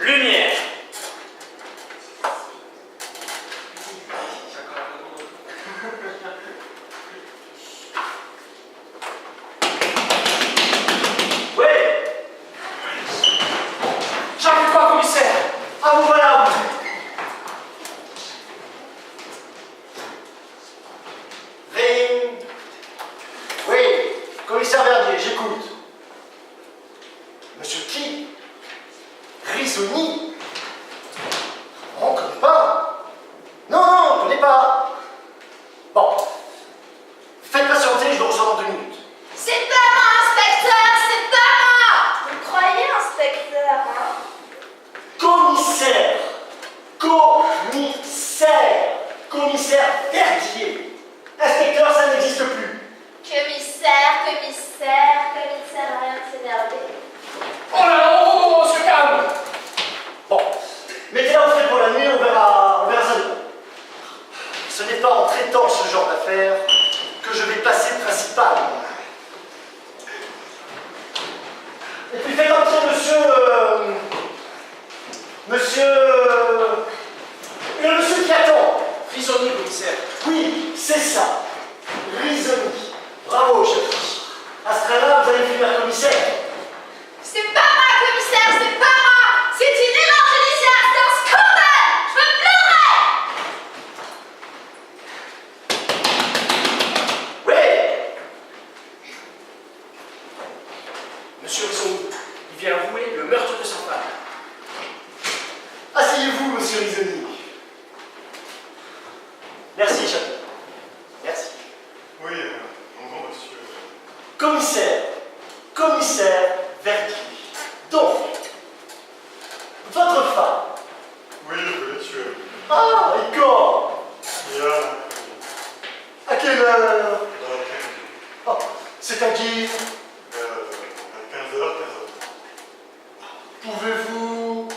Lumière. Oui. J'arrive pas, commissaire. Ah, vous voilà. Ring. Oui, commissaire Verdier, j'écoute. Monsieur qui? Risoni? On ne connaît pas. Non, non, on ne connaît pas. Bon. Faites patienter, je le reçois dans 2 minutes. C'est pas moi, inspecteur, c'est pas moi. Vous le croyez, inspecteur, hein? Commissaire. Commissaire. Commissaire Verdier. Inspecteur, ça n'existe plus. Commissaire, commissaire, commissaire, rien de s'énerver. Oh là là, oh, on se calme. Bon, mettez-la au frais pour la nuit, on verra ça demain. Ce n'est pas en traitant ce genre d'affaires que je vais passer principal. Et puis faites entrer le monsieur qui attend. Prisonnier, commissaire. Oui, c'est ça. Risoni. Bravo, chef. À ce train-là, vous allez finir commissaire. C'est pas moi, commissaire, c'est pas moi. C'est une erreur judiciaire, c'est un scandale. Je veux pleurer. Oui. Monsieur Risoni, il vient avouer le meurtre de sa femme. Asseyez-vous, monsieur Risoni. Merci, chef. Merci. Oui, bonjour monsieur. Commissaire Verdier. Donc, votre femme. Oui, je l'ai tué. Ah, et quand? Hier, À quelle heure? dans l'après-midi, Oh, c'est-à-dire, à 15h, 15h. pouvez-vous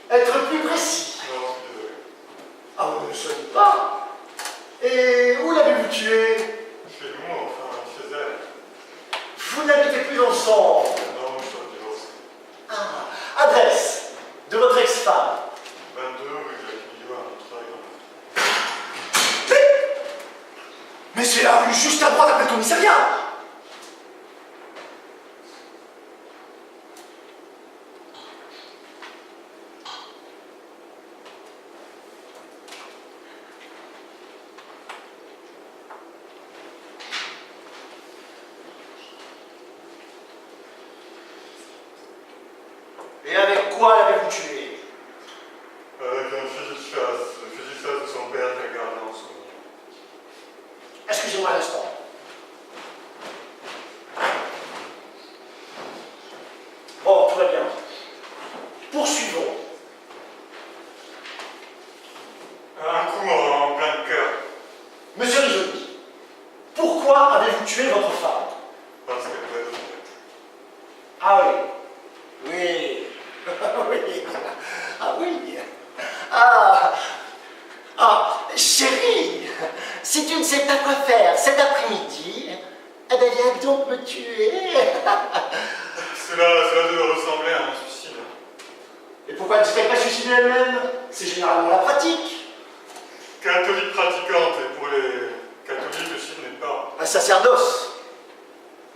être plus précis? Non, je suis désolé. Ah, vous ne le savez pas. Et où l'avez-vous tué? Chez nous, enfin, chez elle. Vous n'habitez plus ensemble. Non, je suis divorcé. Ah, adresse de votre ex-femme. 22 rue Jacques Millot à Montreuil. Mais c'est la rue juste à droite après le commissariat. Et avec quoi l'avez-vous tué? Avec un fusil de chasse, le fusil de chasse de son père qui a gardé en souvenir. Excusez-moi un instant. Bon, tout va bien. Poursuivons. Un coup en plein cœur, Monsieur Risoni, pourquoi avez-vous tué votre femme? parce qu'elle voulait de mon Ah oui. Oui. Oui. Ah oui. Ah. Ah, chérie, si tu ne sais pas quoi faire cet après-midi, eh ben viens donc me tuer. Cela devait ressembler à un suicide. Et pourquoi ne serait pas suicider elle-même? C'est généralement la pratique. Catholique pratiquante, et pour les catholiques, le suicide n'est pas. Un sacerdoce.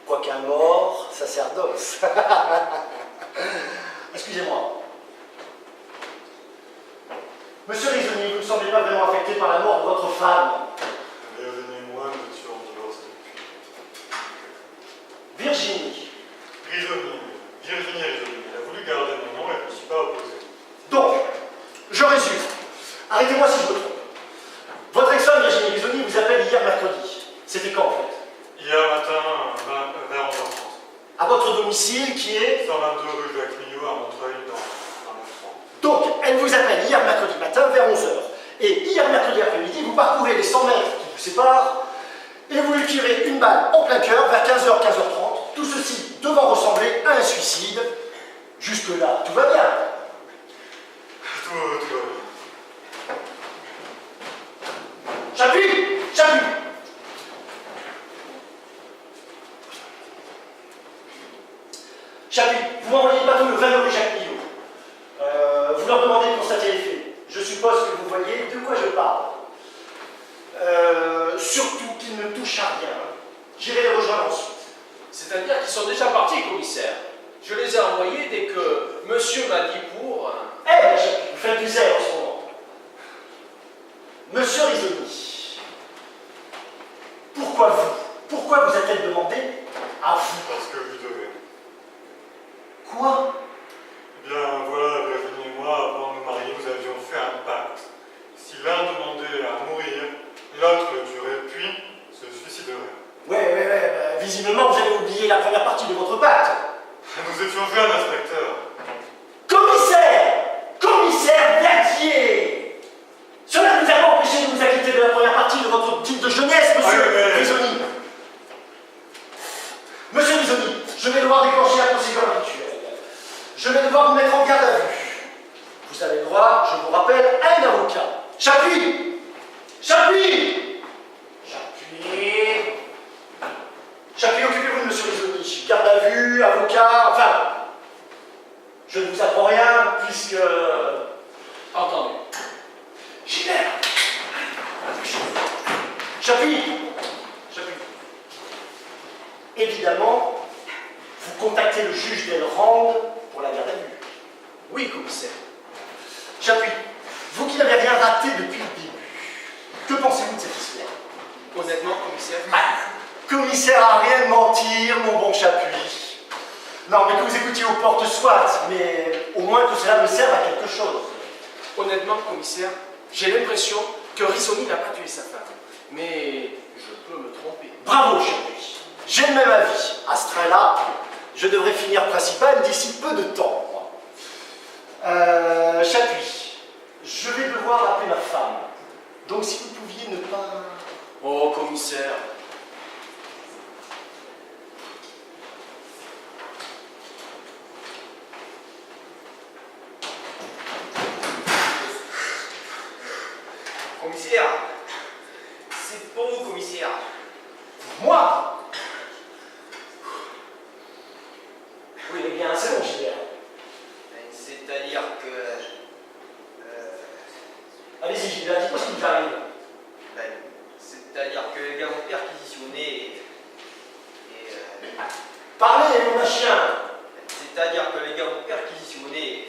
Quoiqu'un mort, sacerdoce. Excusez-moi. Monsieur Risoni, vous ne semblez pas vraiment affecté par la mort de votre femme. Virginie et moi, nous étions en divorce depuis. Virginie. Virginie Risoni. Elle a voulu garder mon nom et je ne me suis pas opposé. Donc, je résume. Arrêtez-moi si je me trompe. Votre ex-femme, Virginie Risoni, vous appelle hier mercredi. C'était quand, en fait? Hier matin, vers 11h30. À votre domicile, qui est... 122 rue Jacques Millot à Montreuil dans le France. Donc, elle vous appelle hier mercredi matin vers 11h. Et hier mercredi après-midi, vous parcourez les 100 mètres qui vous séparent et vous lui tirez une balle en plein cœur vers 15h, 15h30. Tout ceci devant ressembler à un suicide. Jusque-là, tout va bien. Tout va bien. J'appuie. J'appuie. Vous m'envoyez pas tout le 20 rue Jacques Millot. Vous quoi je parle. Surtout qu'ils ne touchent à rien. J'irai les rejoindre ensuite. C'est-à-dire qu'ils sont déjà partis, commissaire. Je les ai envoyés dès que monsieur m'a dit pour... Eh, vous faites du zèle en ce moment. Monsieur Risoni, pourquoi vous? Pourquoi vous a-t-elle demandé à vous? Parce que vous devez. Quoi? Eh bien, voilà, Virginie et moi, avant de nous marier, nous avions fait un pacte. Si l'un demandait à mourir, l'autre le tuerait, puis se suiciderait. Ouais, visiblement vous avez oublié la première partie de votre pacte. Nous étions jeunes, inspecteur. Commissaire Verdier! Cela ne nous a pas empêché de nous acquitter de la première partie de votre titre de jeunesse, monsieur Risoni. Monsieur Risoni, je vais devoir déclencher la procédure habituelle. Je vais devoir vous mettre en garde à vue. Vous avez le droit, je vous rappelle, à un avocat. Chapuis! Chapuis, occupez-vous de monsieur Risoni. Garde à vue, avocat, enfin... Je ne vous apprends rien, puisque... Entendu. Gilbert! Chapuis! Évidemment, vous contactez le juge d'Elrond pour la garde à vue. Oui, commissaire. Chapuis, vous qui n'avez rien raté depuis le début, que pensez-vous de cette histoire? Honnêtement, commissaire... Commissaire à rien de mentir, mon bon Chapuis. Non, mais que vous écoutiez aux portes, soit, mais au moins que cela me serve à quelque chose. Honnêtement, commissaire, j'ai l'impression que Risoni n'a pas tué sa femme. Mais je peux me tromper. Bravo, Chapuis. J'ai le même avis. À ce train-là, je devrais finir principal d'ici peu de temps, moi. Chapuis, je vais devoir appeler ma femme. Donc si vous pouviez ne pas... Oh, commissaire. Commissaire, c'est pour vous, commissaire. Moi? Oui, eh bien, c'est bon, Gilbert. C'est-à-dire que... Allez-y, Gilbert, dites-moi ce qui vous arrive. c'est-à-dire que les gars ont perquisitionné Parlez, mon chien. c'est-à-dire que les gars ont perquisitionné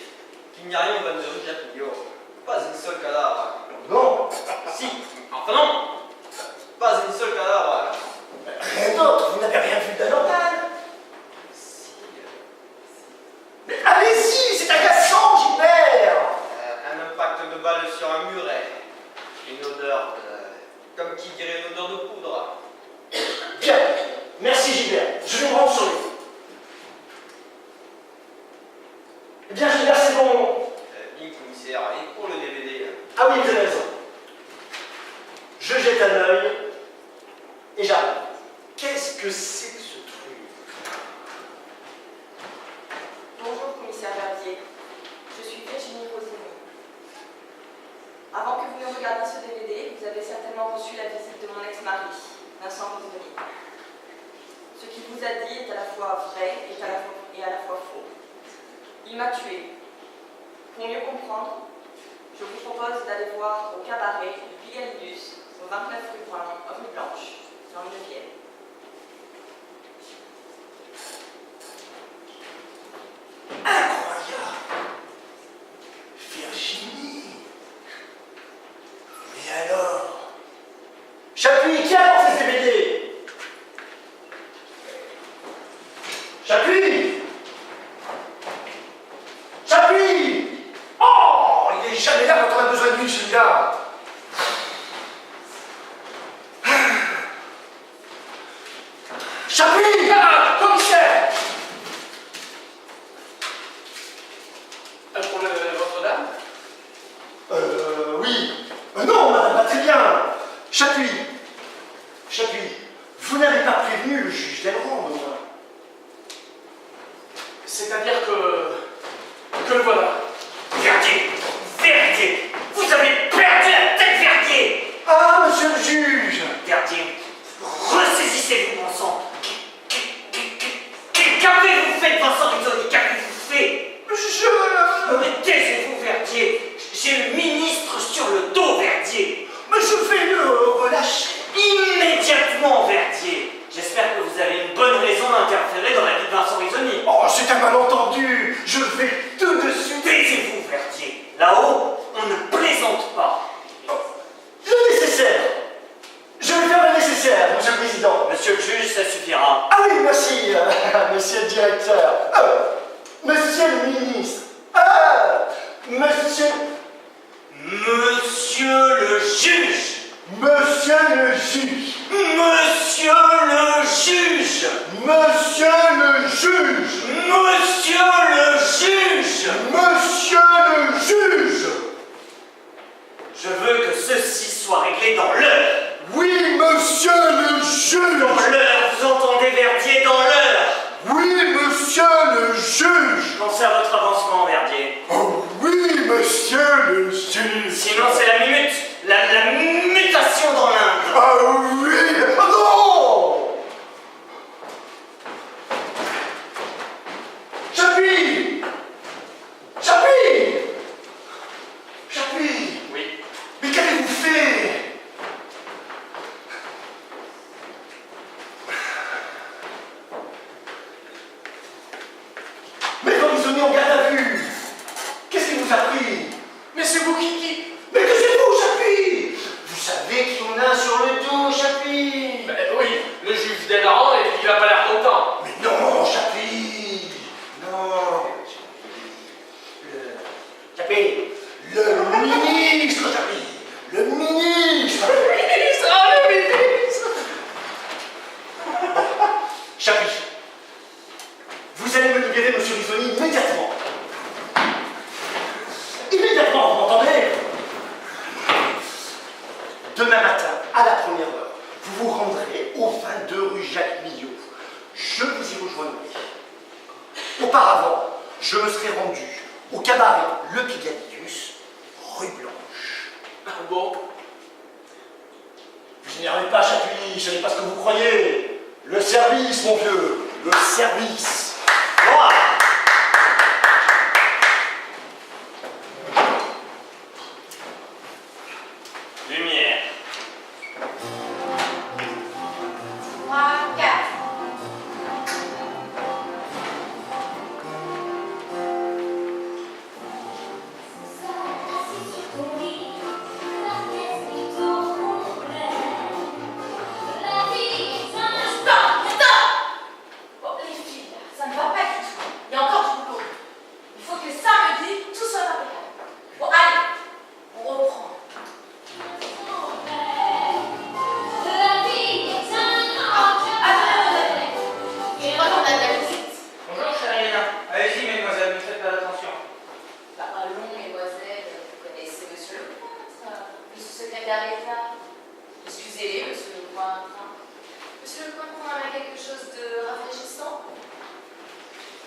qu'il n'y a rien au 22 rue Jacques Millot. Pas une seule cadavre. Non. Si, enfin non. Pas une seule cadavre. Rien d'autre, vous n'avez rien vu d'anormal. Si. Mais allez-y, c'est agaçant, Gilbert. Un impact de balle sur un muret. Une odeur comme qui dirait une odeur de poudre. Bien, merci Gilbert, je vais me rendre sur lui. Eh bien Gilbert, c'est bon. Bien, commissaire, et pour le DVD. Ah oui, vous avez raison. Je jette un œil et j'arrive. Qu'est-ce que c'est que ce truc? Bonjour, commissaire Verdier. Je suis Virginie Rosini. Avant que vous ne regardiez ce DVD, vous avez certainement reçu la visite de mon ex-mari, Vincent Rosini. Ce qu'il vous a dit est à la fois vrai et à la fois faux. Il m'a tué. Pour mieux comprendre, je vous propose d'aller voir au cabaret du Pigalidus, au 29 rue Blanche, dans le 9e. Incroyable. Virginie. Mais alors? Chapuis, qui a apporté ces BD? Chapuis! Chapuis! Oh, il est jamais là quand on a besoin de lui, celui-là. Chapuis! Ah, commissaire! Un problème avec votre dame? Oui. Non, madame, pas très bien. Chapuis, vous n'avez pas prévenu le juge d'Elrond, au moins. C'est-à-dire que le voilà. Verdier, vous avez perdu la tête, Verdier. Ah, monsieur le juge. Verdier, ressaisissez-vous, mon sang. Qu'avez-vous fait, Vincent Risoni? Qu'avez-vous fait? Mais taisez-vous, Verdier. J'ai le ministre sur le dos, Verdier. monsieur le directeur. Monsieur le ministre. Monsieur... Monsieur le juge! Monsieur le juge. Monsieur le juge! Monsieur le juge. Monsieur le juge! Monsieur le juge. Je veux que ceci soit réglé dans l'heure. Oui, monsieur le juge. Dans l'heure, vous entendez Verdier, dans l'heure. Oui, monsieur le juge. Pensez à votre avancement, Verdier. Oh oui, monsieur le juge. Sinon, c'est la minute, la mutation dans l'Inde. Ah oui. Ah non. Chapi. Chapi. Chapi. Oui. Mais qu'avez-vous fait? Mais quand vous venez en garde à vue, qu'est-ce qui vous a pris? Mais c'est vous qui... Mais que c'est vous, Chapi? Vous savez qui on a sur le dos, Chapi? Ben oui, le juge Delran, et puis il a pas l'air content. Mais non, Chapi. Non. Chapi. Le ministre, Chapi. Le ministre. Le ministre, ah le ministre. Chapi, vous allez me libérer, monsieur Risoni, immédiatement. Immédiatement, vous m'entendez? Demain matin, à la première heure, vous vous rendrez au 22 rue Jacques Millot. Je vous y rejoindrai. Auparavant, je me serais rendu au cabaret Le Pigadius, rue Blanche. Ah bon? Vous n'énervez pas, Chapuis, ce n'est pas ce que vous croyez. Le service, mon vieux, le service. Voilà. Lumière. 3, 4. Stop! Stop! Bon, les filles, là, ça ne va pas du tout. Il y a encore du boulot. Il faut que samedi, tout soit impeccable. Bon, allez, on reprend. Bonjour, chère Elena. Allez-y, mesdemoiselles, ne faites pas attention. Allons, mesdemoiselles, vous connaissez monsieur le peintre, monsieur le secrétaire d'État. Excusez-les, monsieur le peintre. Monsieur le peintre, on a quelque chose de rafraîchissant.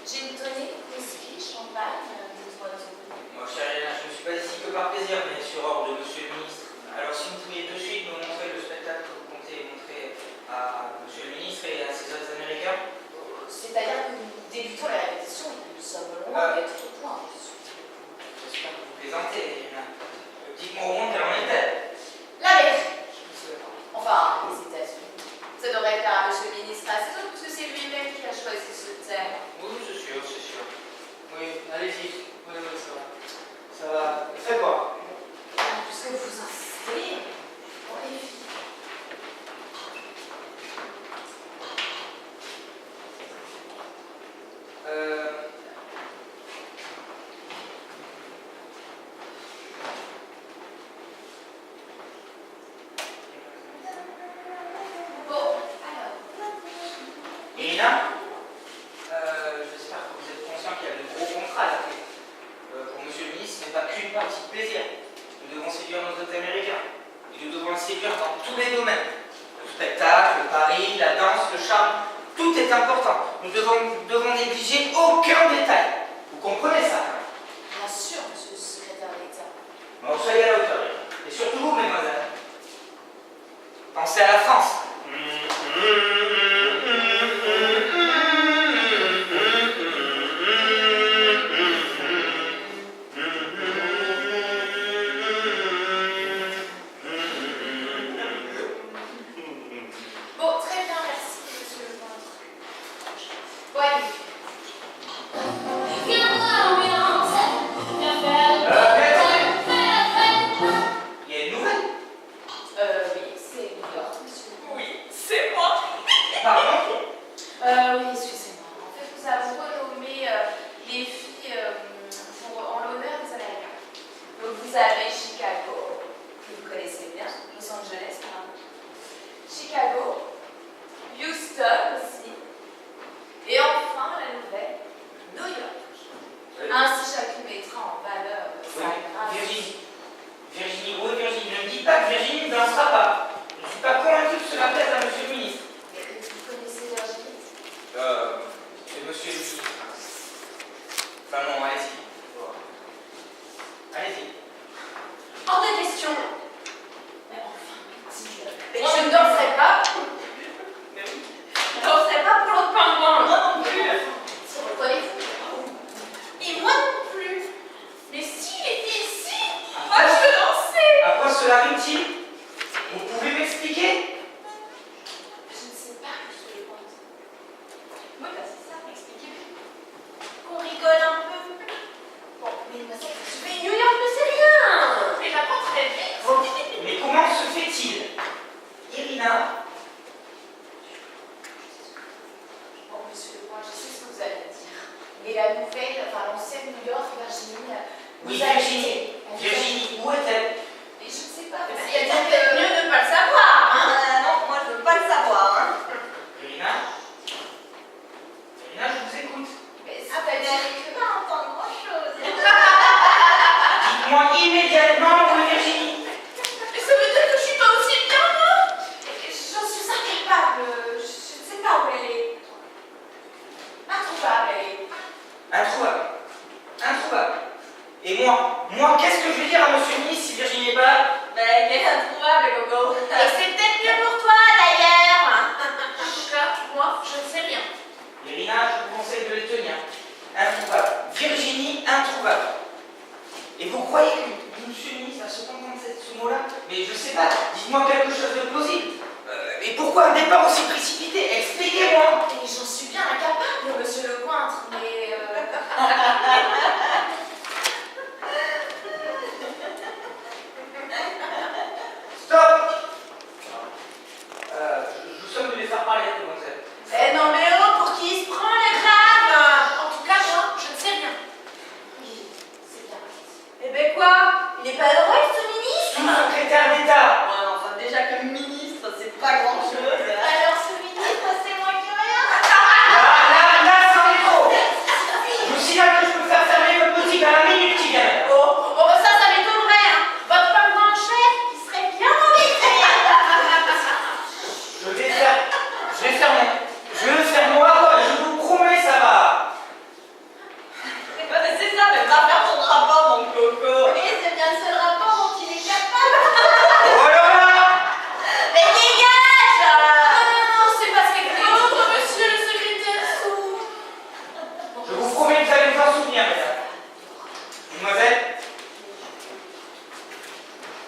Gin tonic, whisky, champagne, dites-moi tout. Moi, chère Elena, je ne suis pas ici que par plaisir, mais sur ordre de monsieur le ministre. Alors, si vous pouviez de suite me montrer le spectacle que vous comptez montrer à monsieur le ministre et à ses autres Américains. C'est-à-dire que nous débutons la répétition et que nous sommes loin d'être au point. J'espère que vous plaisantez, Elena. Dites-moi au moins quelle en est-elle. L'Amérique, monsieur le peintre. Enfin, les États-Unis. Ça devrait faire à monsieur le ministre assez tôt, puisque c'est lui-même qui a choisi ce thème. Oui, c'est sûr, c'est sûr. Oui, allez-y. Oui, ça va. Ça va. Faites voir. Puisque vous insistez, bon, les filles. Bon, alors. Elena, j'espère que vous êtes conscient qu'il y a de gros contrats à la clé. Pour monsieur le ministre, ce n'est pas qu'une partie de plaisir. Nous devons séduire nos hôtes américains. Et nous devons les séduire dans tous les domaines. Le spectacle, le pari, la danse, le charme, tout est important. Nous devons négliger aucun détail. Vous comprenez ça? Bien sûr, monsieur le secrétaire d'État. Bon, soyez à la hauteur. Et surtout vous, mesdemoiselles. Pensez à la France. Bon, très bien, merci, monsieur le peintre. Bon, allez. Mais attendez. Enfin non, allez-y. Allez-y. Hors de question. Mais enfin, si je ne danserai pas. Mais oui. Je danserai pas pour l'autre pingouin. Moi non plus. Si reconnaissez-vous. Et moi non plus. Mais s'il était ici, moi je veux danser. À quoi cela rime-t-il? Vous pouvez m'expliquer? Je ne sais pas, monsieur le comte. Oui, bah c'est ça, expliquez-vous. Qu'on rigole un peu. Bon, mais moi ça, je vais New York, mais c'est rien. Mais j'apprends très vite. Mais comment se fait-il, Irina? Bon, monsieur le comte, je sais ce que vous allez dire. Mais la nouvelle, enfin l'ancienne New York, Virginie, Oui, vous a Virginie. quitté. Virginie, où est-elle? Et je ne sais pas. Il Il y y a a peut-être peut-être mieux de pas le savoir, hein. Non, moi je veux pas le savoir, hein. Irina? Irina, je vous écoute. Mais Ah bah, c'est-à-dire je peux pas entendre grand-chose. Dites-moi immédiatement où est Virginie. Mais ça veut dire que je suis pas aussi bien, moi. J'en suis incapable. Je ne sais pas où elle est. Introuvable, elle est. Introuvable. Introuvable. Et moi, qu'est-ce que je vais dire à monsieur le ministre si Virginie n'est pas là? Mais qu'elle est introuvable, Gogo. Et c'est peut-être mieux pour toi, d'ailleurs. En tout cas, moi, je ne sais rien. Irina, je vous conseille de les tenir. Introuvable. Virginie, introuvable. Et vous croyez que monsieur le ministre va se contenter de ce mot-là? Mais je sais pas, dites-moi quelque chose de plausible. Et pourquoi un départ aussi précipité? Expliquez-moi. Et j'en suis bien incapable, monsieur le peintre, mais... Stop. Je vous somme de les faire parler, mademoiselle. Eh non, mais oh, pour qui il se prend, les crabes? En tout cas, moi, je ne sais rien. Oui, c'est bien. Eh ben quoi? Il est pas drôle, ce ministre? Sous-secrétaire d'État. Ouais, enfin, déjà que ministre, c'est pas grand-chose. Alors, ce ministre, c'est moi qui rien. Là, c'en est trop. Je vous signale que je peux faire fermer votre boutique à la minute qui vient. Oh, bah ça m'étonnerait, hein. Votre pingouin en chef, il serait bien embêté. Je vais faire mon rapport, je vous promets, ça va. Ouais, mais c'est ça, mais va faire ton rapport, mon coco. Et c'est bien le seul rapport dont il est capable. Oh là là. Mais dégage. Non, c'est pas ce qu'elle fait. Oh, monsieur le secrétaire sous. Je vous promets que vous allez vous en souvenir, madame. Mademoiselle.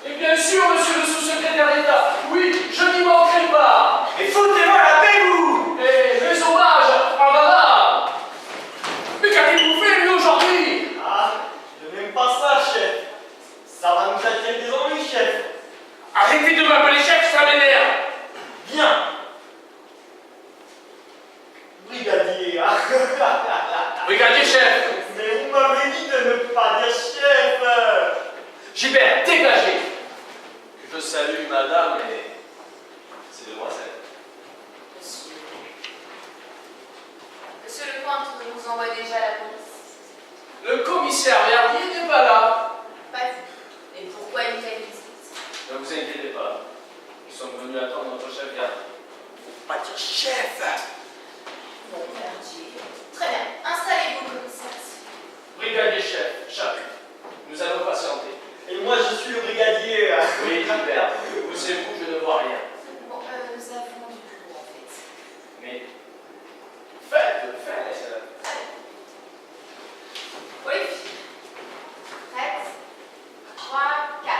Et bien sûr, monsieur le sous-secrétaire d'État, oui, je n'y manquerai pas. Mais foutez-moi la paix, vous. Et mes hommages à madame. Mais qu'avez-vous fait, lui, aujourd'hui? Ah, je n'aime pas ça, chef. Ça va nous attirer des ennuis, chef. Arrêtez de m'appeler chef, ça m'énerve. Bien. Brigadier. Ah. Brigadier chef. Mais vous m'avez dit de ne pas dire chef. Gilbert, dégagez. Je salue madame et ces demoiselles. Monsieur le comte nous envoie déjà la police. Le commissaire Verdier n'est pas là. Pas dit. Et pourquoi une telle visite? Ne vous inquiétez pas. Nous sommes venus attendre notre chef Verdier. Faut pas dire chef. Bon, Verdier. Très bien. Installez-vous, commissaire. Brigadier chef, chacun. Nous allons patienter. Et moi, je suis le brigadier. Oui, Gilbert. Où c'est vous, je ne vois rien. Bon, nous avons du boulot, en fait. Mais faites. Oui. Prête? 3, 4.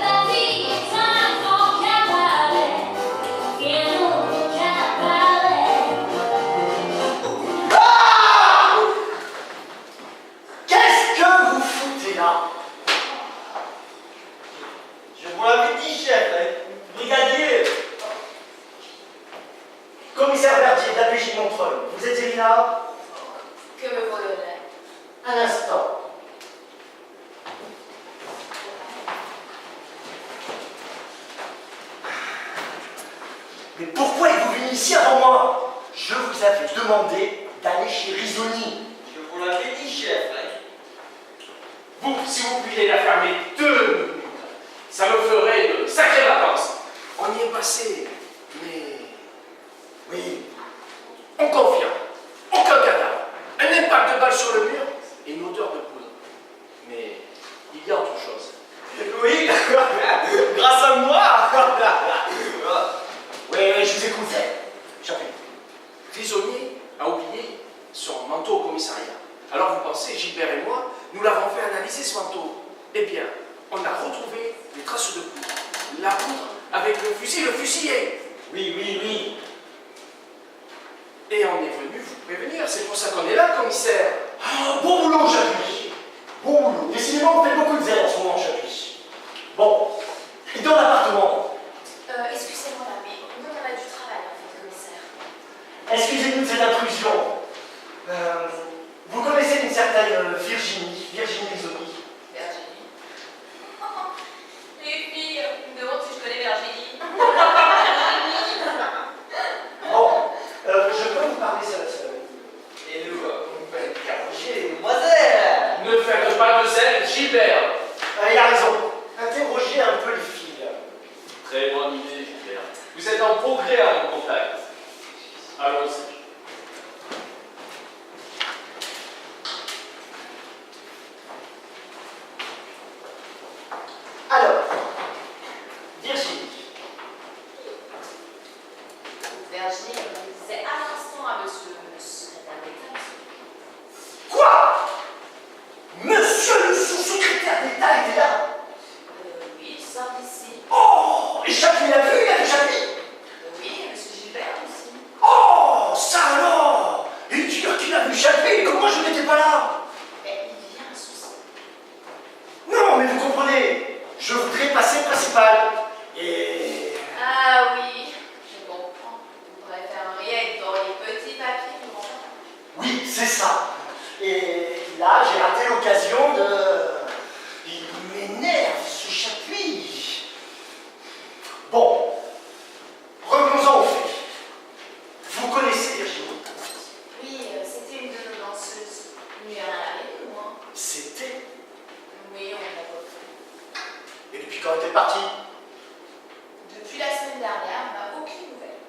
La vie est un grand cabaret, et non cabaret. Ah! Qu'est-ce que vous foutez là? Je vous l'avais dit, chef. Brigadier. Commissaire Verdier de la PJ Montreuil. Vous êtes Irina? Que me vaut l'honneur? Un instant. Mais pourquoi êtes-vous venu ici avant moi? Je vous avais demandé d'aller chez Risoni. Je vous l'avais dit, chef. Hein. Vous, si vous pouviez la fermer 2 minutes, ça me ferait de sacrées vacances. On y est passé, mais... Oui, On confirme. Aucun cadavre. Un impact de balle sur le mur et une odeur de poudre. Mais il y a autre chose. oui, grâce à moi. Oui, je vous écoute. Chapitre. Risoni a oublié son manteau au commissariat. Alors vous pensez, Gilbert et moi, nous l'avons fait analyser ce manteau. Eh bien, on a retrouvé les traces de poudre. La poudre avec le fusil, le fusillé. Oui, oui, oui. Et on est venu vous prévenir. C'est pour ça qu'on est là, commissaire. Ah, bon boulot, Chapuis. Bon boulot. Décidément, on fait beaucoup de zèle en ce moment, Chapuis. Bon, et dans l'appartement? Excusez-moi là, mais nous on a du travail en fait, commissaire. Excusez-nous de cette intrusion. Vous connaissez une certaine Virginie Risoni? Virginie. Les filles, ils me demandent si je connais Virginie. Bon, je peux vous parler seul. Et nous, on peut interroger les demoiselles. Ne faites pas de zèle, Gilbert. Il a raison. Interrogez un peu les filles. Très bonne idée, Gilbert. Vous êtes en progrès à mon contact. Allons-y. Alors, Virginie. Virginie, comme je disais à l'instant à monsieur le secrétaire d'État. Quoi? Monsieur le sous-secrétaire d'État était là? Oui, il sort d'ici. Oh! Et Chapuis l'a vu? Il a vu Chapuis? Oui, monsieur Gilbert aussi. Oh! Ça alors! Et dire qu'il a vu Chapuis, comme moi je n'étais pas là! Mais il vient un souci. Non, mais vous comprenez, je voudrais passer principal. Et... Ah oui, je comprends. Vous pourrez faire rien dans les petits papiers du grand. oui, c'est ça. Et là, j'ai raté l'occasion de... Il m'énerve, ce Chapuis. Bon, revenons-en au fait. Vous connaissez Virginie? Oui, c'était une de nos danseuses. Il n'y en a rien de moi. C'était... Oui, on l'a repris. Et depuis quand elle était partie? Depuis la semaine dernière, on n'a aucune nouvelle.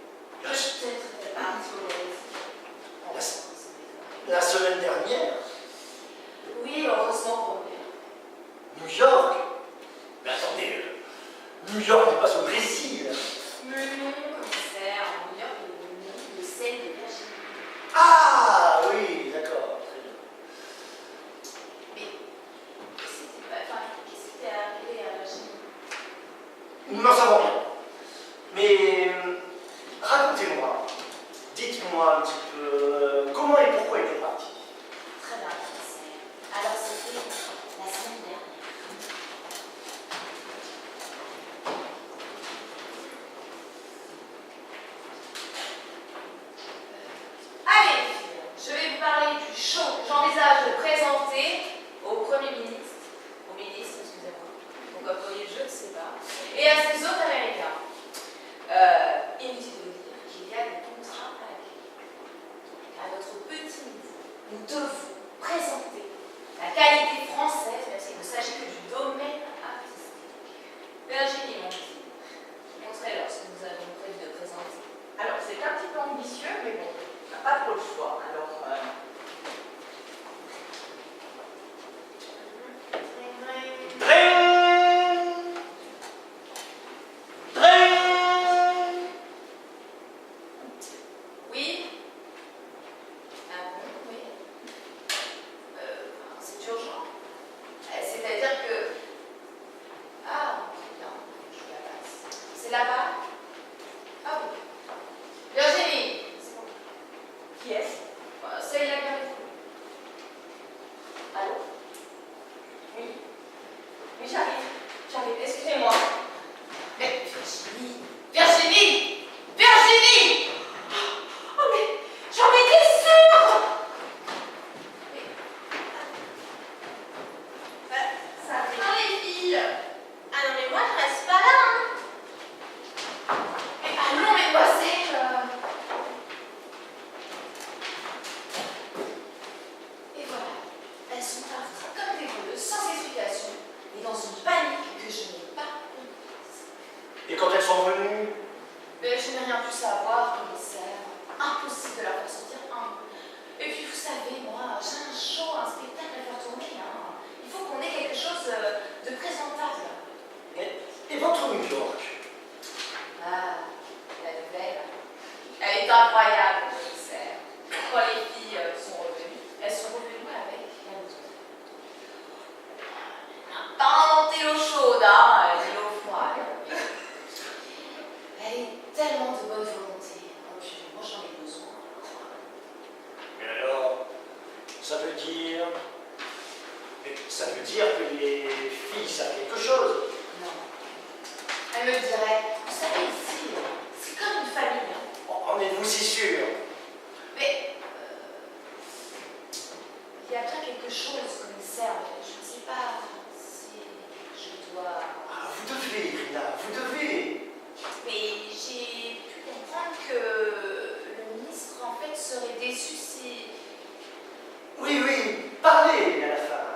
La- Peut-être qu'elle est partie au Brésil. La semaine dernière? Oui, heureusement pour nous. New York? Mais attendez, New York n'est pas au Brésil. Mais non, commissaire, en New York, le nom de celle de Virginie. Ah oui, d'accord, très bien. Mais c'était pas. Enfin, qu'est-ce qui t'est arrivé à Virginie? Nous n'en savons rien. Mais racontez-moi, dites-moi un petit peu comment et pourquoi elle est partie. Très bien, commissaire. Alors, c'était la semaine dernière. Allez, je vais vous parler du show que j'envisage de présenter au Premier ministre, au ministre, excusez-moi, donc au premier je ne sais pas, et à ses hôtes américains. Inutile de vous dire qu'il y a des contrats à la clé. À notre petit niveau, nous devons présenter la qualité française, même s'il ne s'agit que du domaine artistique. Virginie m'ont dit, je montrerai leur ce que nous avons prévu de présenter. Alors, c'est un petit peu ambitieux, mais bon, on n'a pas trop le choix. Alors, Oui. Ah bon, oui. C'est urgent. C'est-à-dire que... Ah, très bien, je la passe. C'est là-bas? Ah oui. Virginie, c'est bon. qui est-ce? savoir, commissaire. Impossible de leur faire sortir un. Et puis vous savez, moi, j'ai un show, un spectacle à faire tourner. Hein. Il faut qu'on ait quelque chose de présentable. Et votre New York? Ah, la nouvelle. Elle est incroyable, commissaire. Quand les filles sont revenues, elles sont revenues avec la nouvelle. Pas inventé l'eau chaude, hein, ni l'eau froide. Elle est tellement de bonne volonté. Oh, puis moi, j'en ai besoin. Mais alors, ça veut dire... Mais ça veut dire que les filles savent quelque chose. Non. Elle me dirait, vous savez, ici, c'est comme une famille. Hein. En êtes-vous si sûr? Mais il y a bien quelque chose, commissaire, mais je ne sais pas si je dois... Ah, vous devez, Irina, vous devez. Mais j'ai pu comprendre que le ministre, en fait, serait déçu si... Oui, oui, parlez à la fin.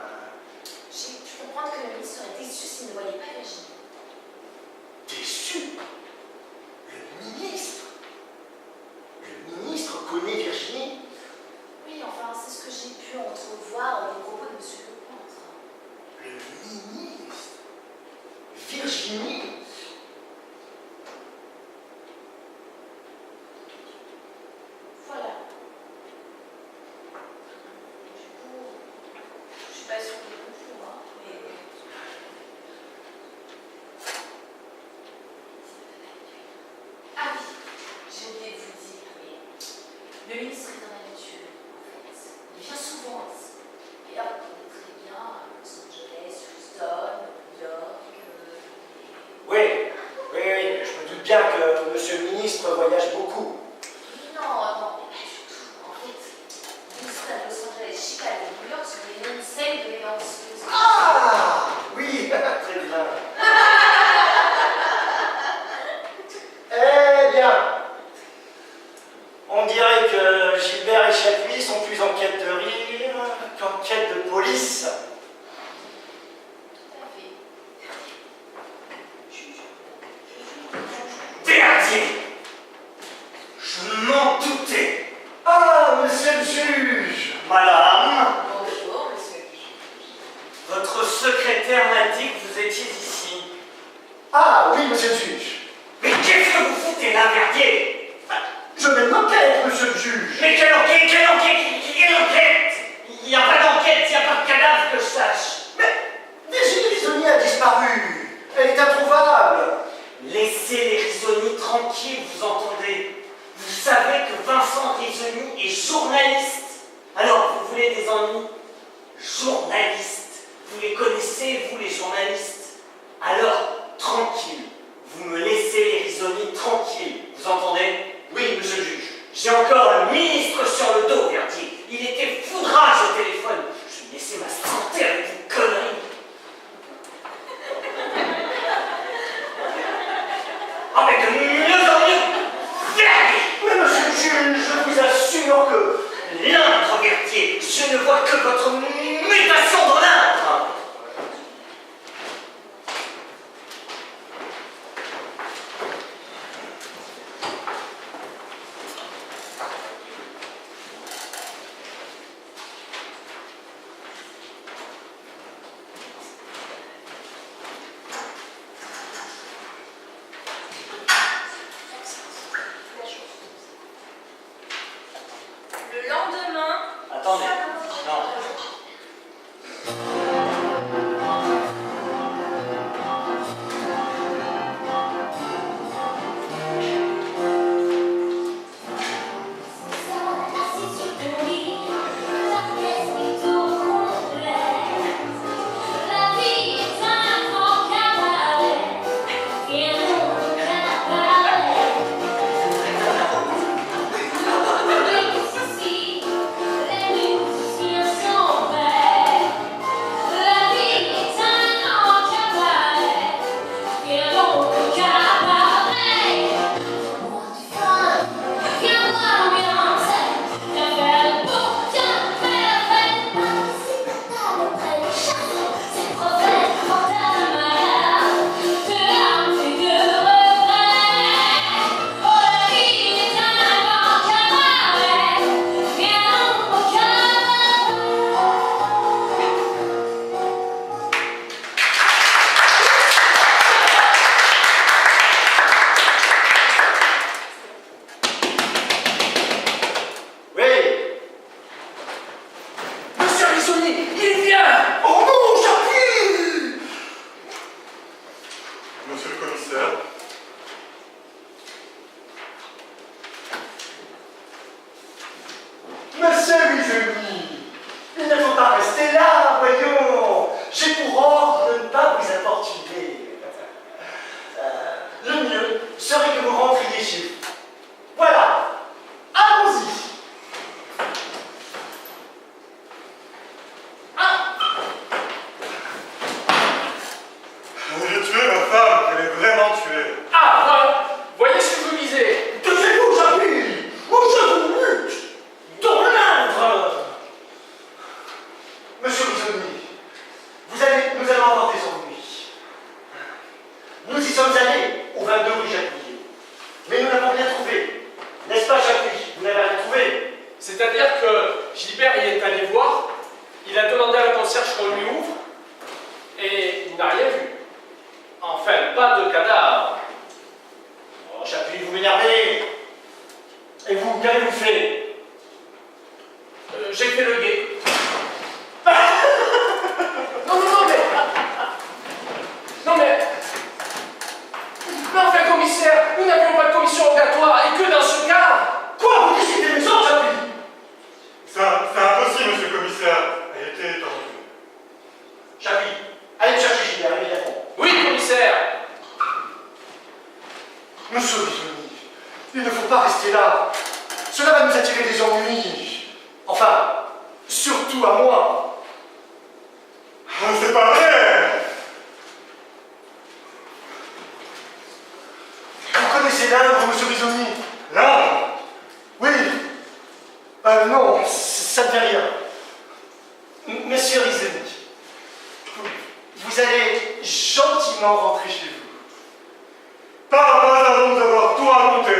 J'ai pu comprendre que le ministre serait déçu s'il ne voyait pas Virginie. Déçu? Le ministre? Le ministre connaît Virginie? Oui, enfin, c'est ce que j'ai pu entrevoir des propos de M. Lecomte. Le ministre? Virginie? Voilà. Du coup, je suis pas sûre qu'il est fou, hein, mais... Ah oui, j'ai oublié de vous dire, mais le ministre est un habitué, en fait. Il vient souvent ici. Et là, on connaît très bien Los Angeles, Houston, New York, Oui, oui, oui, je me doute bien que monsieur le ministre voyage beaucoup. Non, non, mais pas du tout. En fait, Houston, Los Angeles, Chicago, New York sont les mêmes scènes de les danseuses. Ah! Oui, très bien. Eh bien, on dirait que Gilbert et Chapuis sont plus en quête de rire qu'en quête de police. Tout à fait. Verdier! Je m'en doutais! Ah, monsieur le juge! Madame, Bonjour, monsieur le juge. votre secrétaire m'a dit que vous étiez ici. Ah, oui, monsieur le juge. Mais qu'est-ce que vous foutez là, Verdier? Je mets une enquête, monsieur le juge. Mais quelle enquête? Quelle enquête? Quelle enquête? Il n'y a pas d'enquête, il n'y a pas de cadavre que je sache. Mais Virginie Risoni a disparu. Elle est introuvable. Laissez les Risoni tranquilles, vous entendez? Vous savez que Vincent Risoni est journaliste. Alors, vous voulez des ennuis? Journaliste. Vous les connaissez, vous, les journalistes? Alors, tranquille. Vous me laissez les Risoni tranquilles. Vous entendez? Oui, monsieur le juge. J'ai encore le ministre sur le dos, Verdier. Il était foudrage au téléphone. Je vais laisser ma santé avec vos conneries. Ah, mais de mieux en mieux, Verdier. Mais monsieur le juge, je vous assure que... L'indre, Verdier. Je ne vois que votre mutation dans l'indre. Le lendemain, Attendez. Non. Assis sur ton lit, la tête est complète. La vie est un grand cabaret, et non cabaret. Oui, si, les nuits Gilbert y est allé voir, il a demandé à la concierge qu'on lui ouvre, et il n'a rien vu. Enfin, pas de cadavre. Oh, Chapuis, vous m'énervez. Et vous, qu'avez-vous fait? J'ai fait le guet. Non, mais... Non, mais... Mais enfin, commissaire, nous n'avions pas de commission rogatoire, et que dans ce cas... Quoi? Vous dites des méchants, Chapuis? C'est impossible, monsieur le commissaire. Elle était étendue. Chapuis, allez me chercher Gilbert, immédiatement. Oui, commissaire. Monsieur Bisoni, il ne faut pas rester là. Cela va nous attirer des ennuis. Enfin, surtout à moi. Ah, c'est pas vrai! Vous connaissez l'Indre, monsieur Bisoni? Là! Oui. Non, ça ne fait rien. Monsieur Risoni, vous allez gentiment rentrer chez vous. Pas avant de nous avoir tout raconté.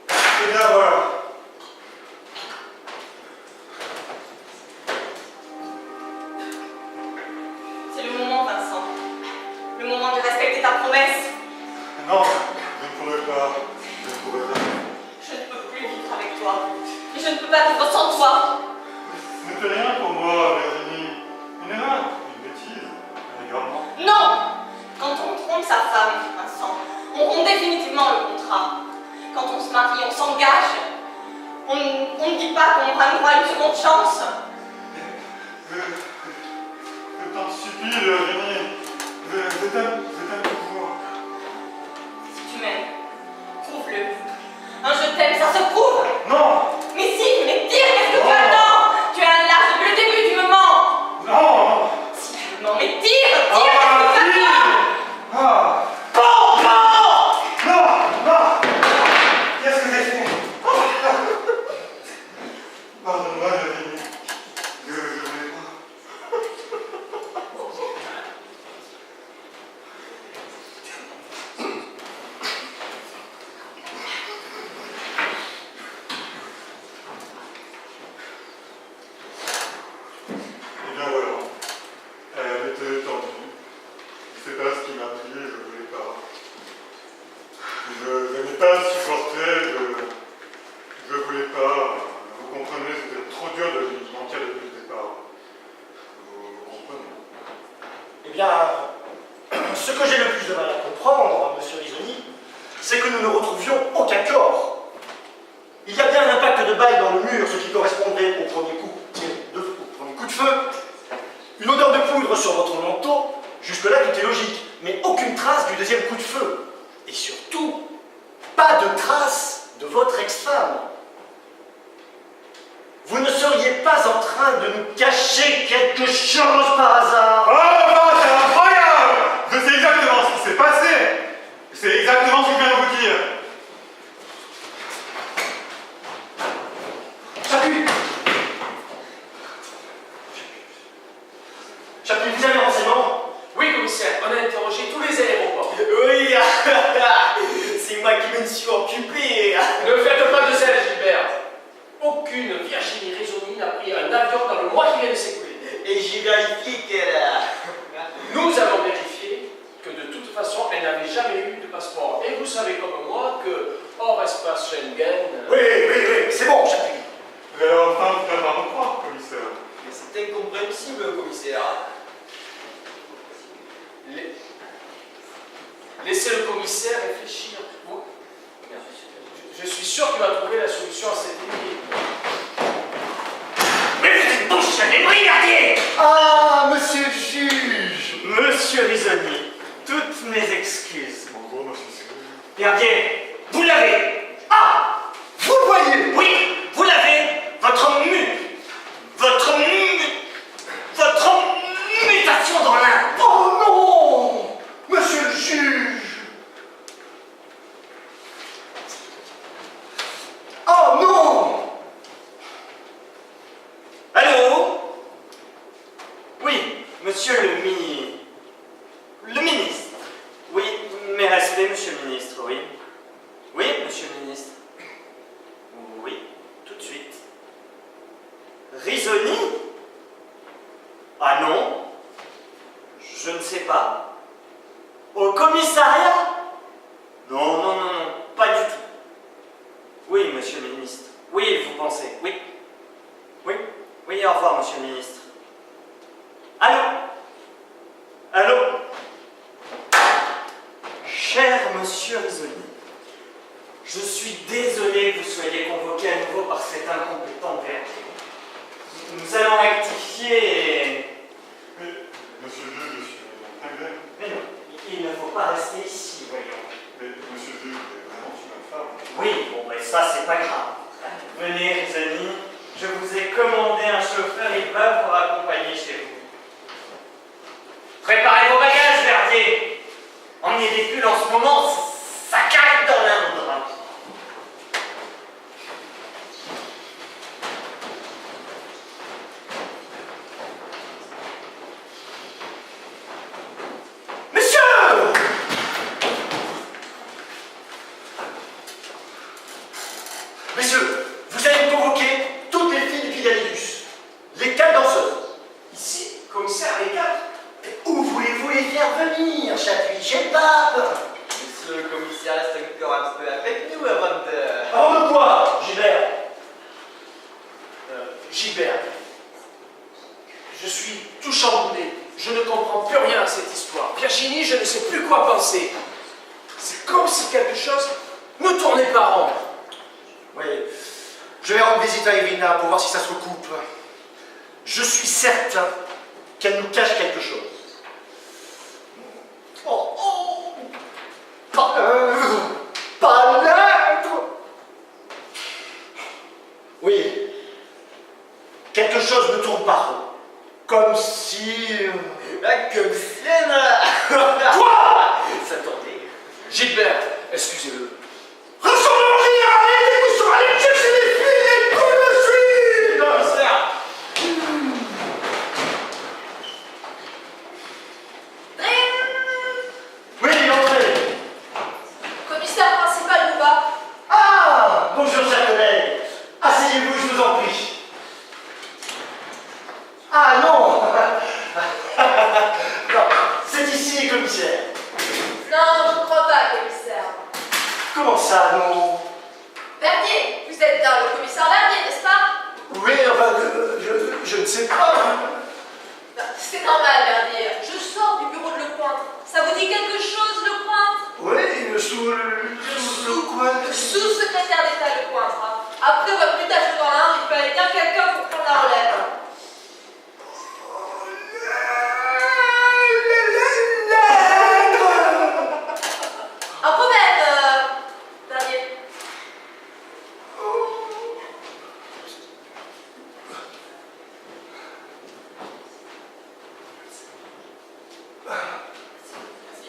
Eh bien voilà. C'est le moment, Vincent. Le moment de respecter ta promesse. Non, je ne pourrais pas. Je ne pourrais pas. Je ne peux plus vivre avec toi. Et je ne peux pas vivre sans toi. Ce n'était rien pour moi, Virginie. Une erreur, une bêtise, un égarement. Non! Quand on trompe sa femme, Vincent, on rompt définitivement le contrat. Quand on se marie, on s'engage. On ne dit pas qu'on aura le droit à une seconde chance. Je t'en supplie, Virginie. Je t'aime toujours. Si tu m'aimes, prouve-le. Un je t'aime, ça se prouve. Non! Mais si, mais dire, qu'est-ce que tu attends? Tu es un lâche depuis le début, tu me mens. Non! Si tu me mens, mais dire, qu'est-ce que tu attends? Ah! Non! Non! Qu'est-ce que j'ai fait? Pardonne-moi, Virginie. Je voulais pas. Eh bien voilà. Elle était tendue. C'est pas ce qui m'a pris, je voulais pas. Je n'ai pas supporté, je voulais pas. Vous comprenez, c'était trop dur de lui mentir depuis le départ. Vous comprenez? Eh bien, ce que j'ai le plus de mal à comprendre, monsieur Risoni, c'est que nous ne retrouvions aucun corps. Il y a bien un impact de balle dans le mur, ce qui correspondrait au premier coup de feu. Une odeur de poudre sur votre manteau, jusque-là tout est logique, mais aucune trace du deuxième coup de feu. Et surtout, pas de trace de votre ex-femme. Vous ne seriez pas en train de nous cacher quelque chose par hasard? Oh, c'est incroyable! Je sais exactement ce qui s'est passé! C'est exactement ce que je viens de vous dire! Chapuis! Chapuis, vous avez renseignement? Oui, commissaire, on a interrogé tous les aéroports. Oui, c'est moi qui me suis occupé. Ne faites pas de zèle, Gilbert. Aucune Virginie Risoni n'a pris un avion dans le mois qui vient de s'écouler. Et j'ai vérifié qu'elle a... Nous avons vérifié que de toute façon, elle n'avait jamais eu de passeport. Et vous savez comme moi que, hors espace Schengen... Oui, c'est bon, Chapuis. Vous allez enfin vous faire me croire, commissaire. Mais c'est incompréhensible, commissaire. Laissez le commissaire réfléchir. Je suis sûr qu'il va trouver la solution à cette énigme. Mais vous êtes bouche à débrigardier! Ah, monsieur le juge! Monsieur Risoni, toutes mes excuses. Bonjour, monsieur Cyril. Bien, vous l'avez. Ah! Vous le voyez! Oui, vous l'avez. Votre mutation dans l'Inde. Oh non! Monsieur le juge! Oh non! Allô? Oui, monsieur le ministre. Oui, mes respects, monsieur le ministre, oui. Oui, monsieur le ministre. Oui, tout de suite. Risoni? Ah non, je ne sais pas. Au commissariat? Non, non, non, non, pas du tout. Oui, monsieur le ministre. Oui, vous pensez, oui. Oui, oui, au revoir, monsieur le ministre. Allô? Allô? Cher monsieur Risoni, je suis désolé que vous soyez convoqué à nouveau par cet incompétent verdier. Nous allons rectifier et... Monsieur le juge, je suis très bien. Mais non, il ne faut pas rester ici, voyons. Mais monsieur le juge, vous êtes vraiment sur ma femme. Oui, bon, mais ça, c'est pas grave. Venez, Risoni, je vous ai commandé un chauffeur, il va vous raccompagner chez vous. Préparez vos bagages, verdier. Emmenez des pulls en ce moment, ça caille dans l'indre. Monsieur! Messieurs, vous allez convoquer toutes les filles du Pidalidus, les 4 danseuses. Ici, commissaire, les quatre. Mais où voulez-vous les faire venir, Chapuis? J'ai le pape! Monsieur le commissaire reste encore un peu avec nous avant de... Avant de quoi, Gilbert? Gilbert, je suis tout chamboulé. Je ne comprends plus rien à cette histoire. Virginie, je ne sais plus quoi penser. C'est comme si quelque chose me tournait par rond. Oui, je vais rendre visite à Irina pour voir si ça se recoupe. Je suis certain qu'elle nous cache quelque chose. Oh, oh, pas l'être. Oui, quelque chose me tourne par rond. Comme si... La commissaire. Quoi? S'attendait. Gilbert, excusez-le. Rassemblement général, exécution, allez chercher les filles et qu'on le suive. Commissaire. Oui, entrez. Commissaire principal Bouba. Ah, bonjour chers collègues. Asseyez-vous, je vous en prie. Ah non. Non, c'est ici, commissaire. Non, je ne crois pas, commissaire. Comment ça, non? Verdier, vous êtes dans le commissaire Verdier, n'est-ce pas? Oui, enfin, je ne sais pas. Non, c'est normal, Verdier. Je sors du bureau de Lecointre. Ça vous dit quelque chose, Lecointre? Oui, sous le coin. Sous-secrétaire d'État Lecointre. Hein. Après votre mutation dans l'Indre, il fallait bien quelqu'un pour prendre la relève. Un problème, Verdier.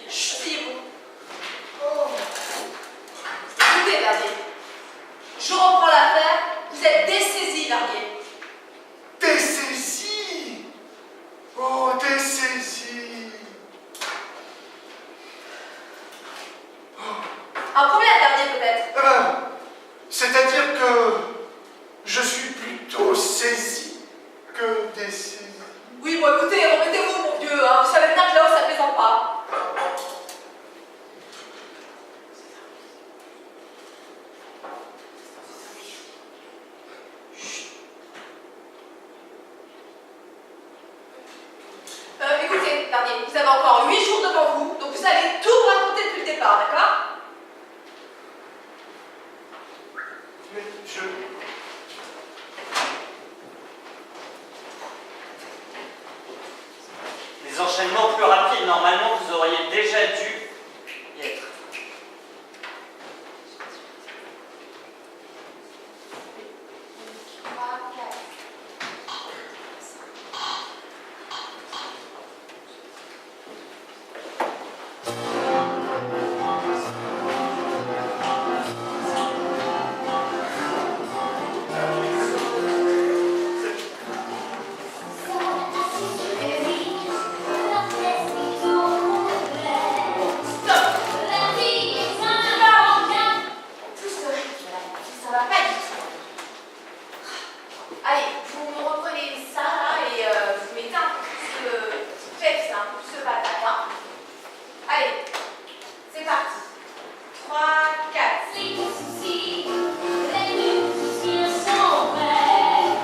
Asseyez-vous. Écoutez, Verdier. Je reprends l'affaire. Vous êtes dessaisi, Verdier. Dessaisi. Oh, dessaisi. Un problème, Verdier, peut-être. C'est-à-dire que je suis plutôt saisi que dessaisi. Oui, bon, écoutez, remettez-vous, mon vieux. Hein. Vous savez bien que là-haut, ça plaisante pas. Écoutez, Verdier, vous avez encore 8 jours devant vous, donc vous allez tout me raconter depuis le départ, d'accord? Mais je... Les enchaînements plus rapides, normalement, vous auriez déjà dû y être. La tête qui tourne Allez, vous me reprenez ça là et vous mettez un peu plus de peps, un peu plus de patate. Hein. Allez, c'est parti. 3, 4. Les soucis, les musiciens sont prêts.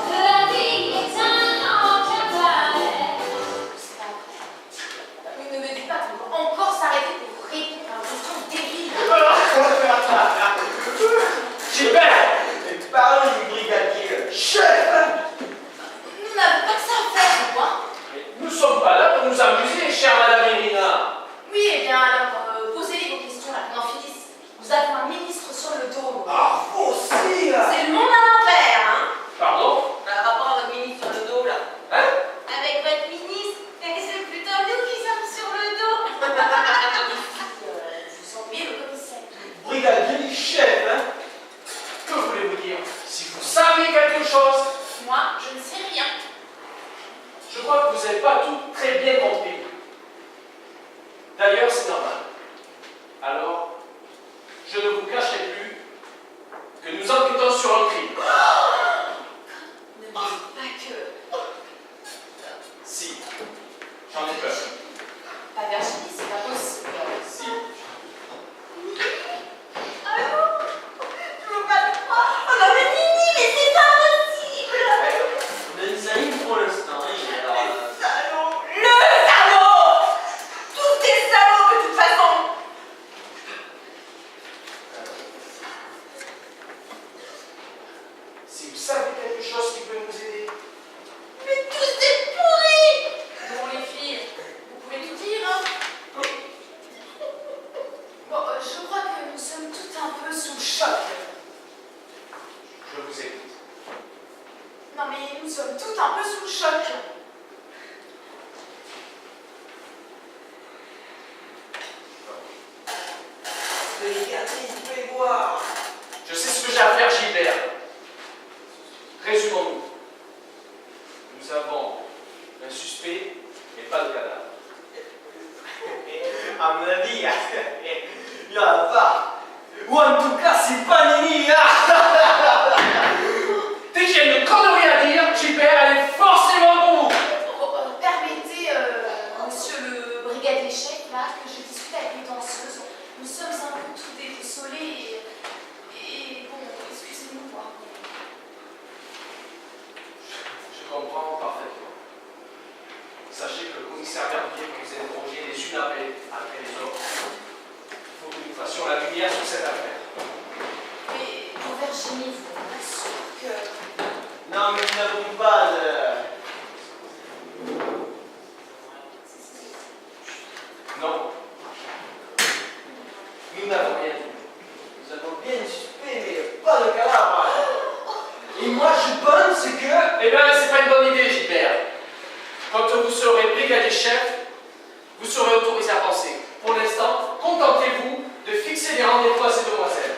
La vie est un cabaret. Oui, ne me dites pas qu'on va encore s'arrêter pour répondre à une question débile. Gilbert! Parle du brigadier chef! Nous n'avons pas que ça à faire, ou quoi? Nous ne sommes pas là pour nous amuser, chère Madame Irina. Oui, eh bien alors, posez-les vos questions là, qu'on en finisse. Vous avez un ministre sur le dos. Ah, vous aussi là! C'est le monde à l'envers, hein? Pardon? Par rapport à votre ministre sur le dos, là. Hein? Avec votre ministre, et c'est plutôt nous qui sommes sur le dos. Vous semblez le commissaire. Brigadier chef, hein? Que voulez-vous dire? Si vous savez quelque chose, Moi, je ne sais rien. je crois que vous n'avez pas tout très bien compris. D'ailleurs, c'est normal. Alors, je ne vous cacherai plus que nous enquêtons sur un crime. Ne me dites pas que... Si, j'en ai peur. Pas Virginie, c'est pas possible. Si. Allô? Je veux pas le croire. Oh non mais Nini, mais c'est pas possible. Benzaïne pour l'instant, il est alors. Salaud. Le salaud. Tous des salauds de toute façon. Si vous savez quelque chose qui peut nous aider, Mais tous des pourris. Bon les filles, vous pouvez tout dire, hein? Bon, je crois que nous sommes toutes un peu sous le choc. je vous écoute. Non mais nous sommes toutes un peu sous le choc. Vous pouvez voir. Je sais ce que j'ai à faire, Gilbert. Résumons-nous. Nous avons un suspect et pas de cadavre. À mon avis, il y en a pas. Ou en tout cas, c'est pas Nini, hein? Dès qu'il y a une connerie à dire, Gilbert, elle est forcément pour vous. Permettez, monsieur le brigadier chef, là, que je discute avec les danseuses. Nous sommes un peu tous déboussolés et bon, excusez-nous. Quoi. Je comprends parfaitement. Sachez que le commissaire Verbier vous interrogez les unes après les autres. Il faut que nous fassions la lumière sur cette affaire. Mais pour Virginie, vous n'êtes pas sûr que... Non, mais nous n'avons pas de... Non. Nous n'avons rien dit. Nous avons bien une suspect, mais pas de cadavre. Et moi, je pense que... Eh bien, c'est pas une bonne idée, Gilbert. Quand vous serez brigadier chef, vous serez autorisé à penser. Pour l'instant, contentez-vous de fixer des rendez-vous à ces demoiselles.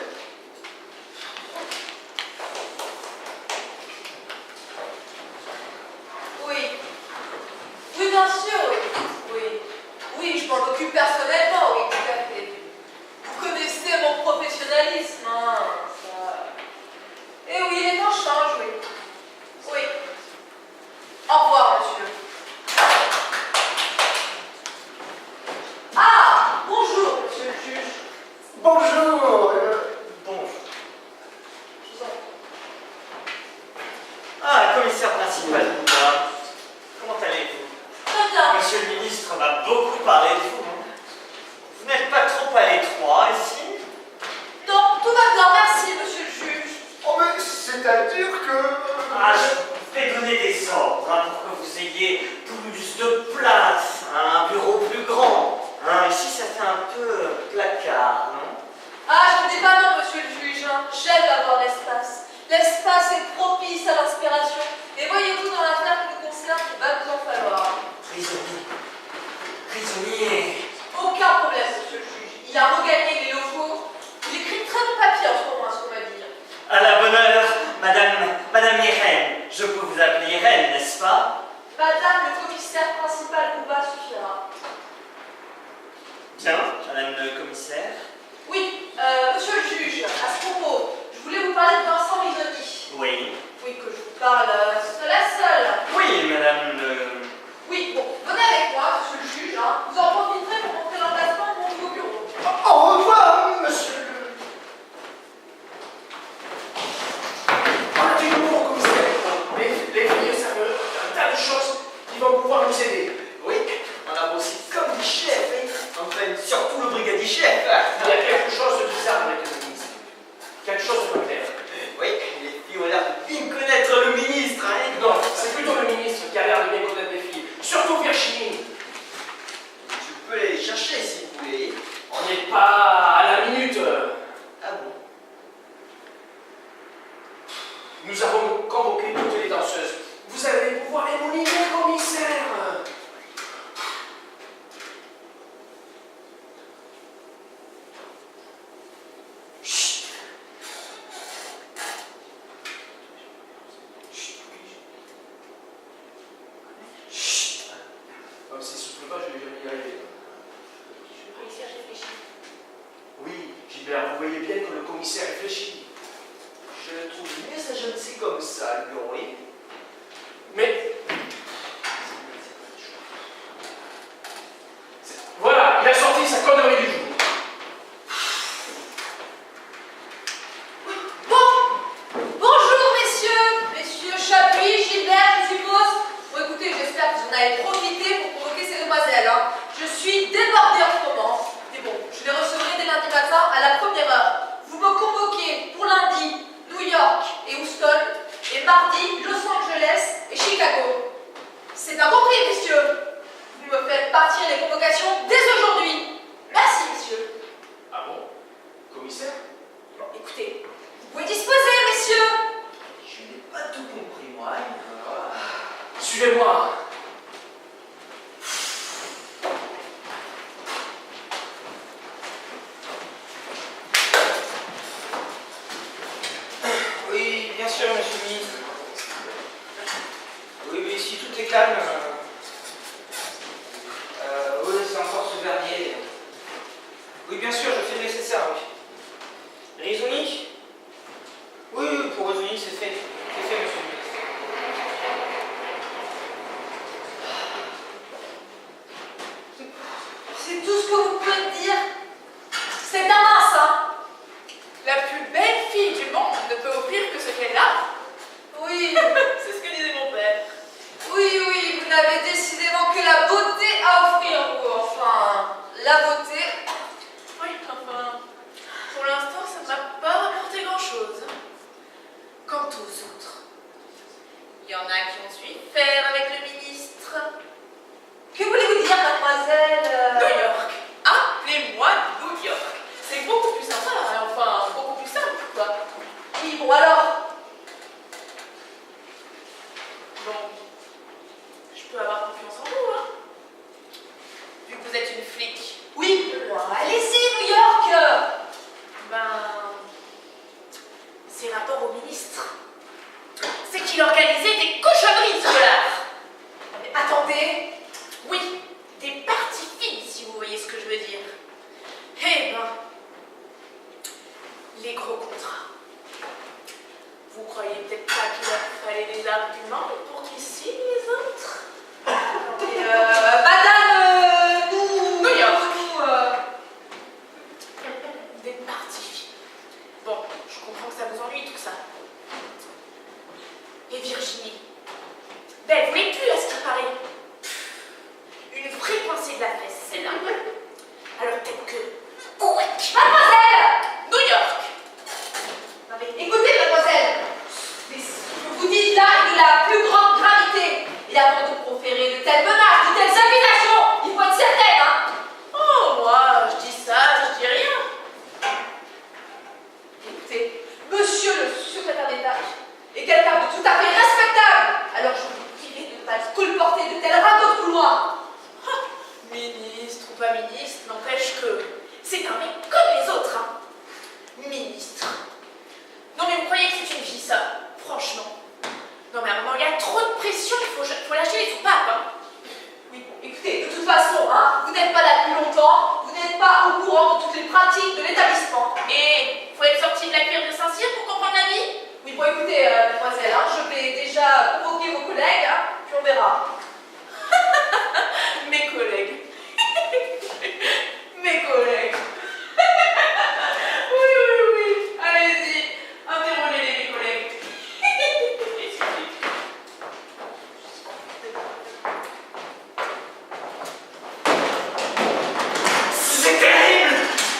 Oui. Oui, bien sûr, oui. Oui. Oui, je m'en occupe personnellement, oui, tout à fait. Vous connaissez mon professionnalisme, hein, ça... Et oui, les temps changent, oui. Oui. Au revoir, monsieur. Ah, bonjour, monsieur le juge. Bonjour. Bonjour. Je vous en prie. Ah, commissaire principal, comment allez-vous? Très bien. Monsieur le ministre m'a beaucoup parlé de vous. Vous n'êtes pas trop à l'étroit ici? Non, tout va bien, merci, monsieur le juge. Oh, mais c'est-à-dire que... Ah, je vais donner des ordres hein, pour que vous ayez plus de place, hein, un bureau plus grand. Hein, ici, ça fait un peu placard, non? Ah, je ne dis pas non, monsieur le juge. Hein. J'aime avoir l'espace. L'espace est propice à l'inspiration. Et voyez-vous, dans l'affaire qui nous concerne, il va vous en falloir. Prisonnier. Prisonnier. Aucun problème, monsieur le juge. Il a regagné les locaux. Il écrit très bon papier en ce moment, à ce qu'on m'a dit. À la bonne heure, Madame Irène. Je peux vous appeler Irène, n'est-ce pas? Madame le commissaire principal Bouba suffira. Bien, Madame le commissaire. Oui, monsieur le juge, à ce propos, je voulais vous parler de Vincent Risoni. Oui. Oui, voulez que je vous parle seul à seul? Oui, madame le... Oui, bon, venez avec moi, monsieur le juge, hein. Vous en profiterez pour montrer l'emplacement de mon nouveau bureau. Au revoir, monsieur. On a du nouveau au commissaire. Les filles savent un tas de choses qui vont pouvoir nous aider. Oui, on a bossé comme des chefs, hein. Enfin, surtout le brigadier chef. Il y a quelque chose de bizarre avec le ministre. Quelque chose de pas clair. Oui, les filles ont l'air de bien connaître le ministre, hein. Non, c'est plutôt le ministre qui a l'air de bien connaître les filles. Surtout Virginie. Je peux les chercher si vous voulez. On n'est pas à la minute. Ah bon? Nous avons convoqué toutes les danseuses. Vous allez pouvoir les mouliner, commissaire. Chut. Chut. Chut. Comme s'il ne souffle pas, je vais jamais y arriver. Le commissaire réfléchit. Oui, Gilbert, vous voyez bien que le commissaire réfléchit. Je le trouve mieux agencé comme ça, le bureau, oui. Mais voilà, il a sorti sa connerie du jour. Bonjour, messieurs Chapuis, Gilbert, je suppose. Bon, écoutez, j'espère que vous en avez profité pour convoquer ces demoiselles, hein. Je suis débordée en ce moment. Mais bon, je les recevrai dès lundi matin à la première heure. Vous me convoquez pour lundi New York et Houston, et mardi Los Angeles et Chicago. C'est un bon prix, messieurs. Vous me faites partir les convocations dès aujourd'hui. Merci, messieurs. Ah bon? Commissaire? Bon, écoutez, vous pouvez disposer, messieurs. Je n'ai pas tout compris, moi. Hein. Suivez-moi. Oui, bien sûr, monsieur le ministre. Oui, si tout est calme. Oui, c'est encore ce dernier. Oui, bien sûr, je fais le nécessaire, oui. Risoni? Oui, pour Risoni, c'est fait. C'est fait, monsieur le ministre. C'est tout ce que vous pouvez me dire. C'est un mince, hein. La plus belle fille du monde ne peut offrir que ce qu'elle a. Oui, C'est ce que disait mon père. oui, vous n'avez décidément que la beauté à offrir, vous. Enfin, la beauté. Oui, enfin, pour l'instant, ça ne m'a pas apporté grand-chose. Quant aux autres, il y en a qui ont suivi faire avec le ministre. Que voulez-vous dire, mademoiselle New York. Appelez-moi New York. C'est beaucoup plus sympa, hein, enfin, beaucoup plus simple, quoi. Oui, bon alors. Bon, je peux avoir confiance en vous, hein. Vu que vous êtes une flic. Oui, moi. Allez-y, New York. Ben, c'est rapport au ministre. C'est qu'il organisait des cochonneries, ce gars-là. Mais attendez. Oui, des parties fines, si vous voyez ce que je veux dire. Eh ben, les gros contrats. Vous croyez peut-être pas qu'il leur fallait des arguments pour qu'ils signent les autres? Mais, madame, nous... New York. nous, Des parties fines. Bon, je comprends que ça vous ennuie tout ça. Et Virginie, ben elle voulait plus à ce qui paraît. Une vraie pensée de la fesse, celle-là. Alors peut-être que... Mademoiselle. New York. Non mais écoutez, mademoiselle. Mais ce que vous dites là est de la plus grande gravité. Et avant de proférer de telles menaces, de telles accusations, il faut être certaine, hein. Oh, moi, je dis ça, je dis rien. Écoutez, monsieur le secrétaire d'État est quelqu'un de tout à fait respectable. Alors je vous prie de ne pas colporter de tels ragots de couloir. Ministre ou pas ministre, n'empêche que c'est un mec comme les autres, hein. Ministre. Non mais vous croyez que c'est une vie, ça? Franchement. Non mais à un moment, il y a trop de pression, il faut lâcher les soupapes, hein. Oui, bon, écoutez, de toute façon, hein, vous n'êtes pas là depuis longtemps, vous n'êtes pas au courant de toutes les pratiques de l'établissement. Et faut être sorti de la cuire de Saint-Cyr pour comprendre la vie? Oui, bon, écoutez, mademoiselle, hein, je vais déjà convoquer vos collègues, hein, puis on verra. Mes collègues. Mes collègues. Oui, oui, oui. Allez-y, interrogez-les, mes collègues.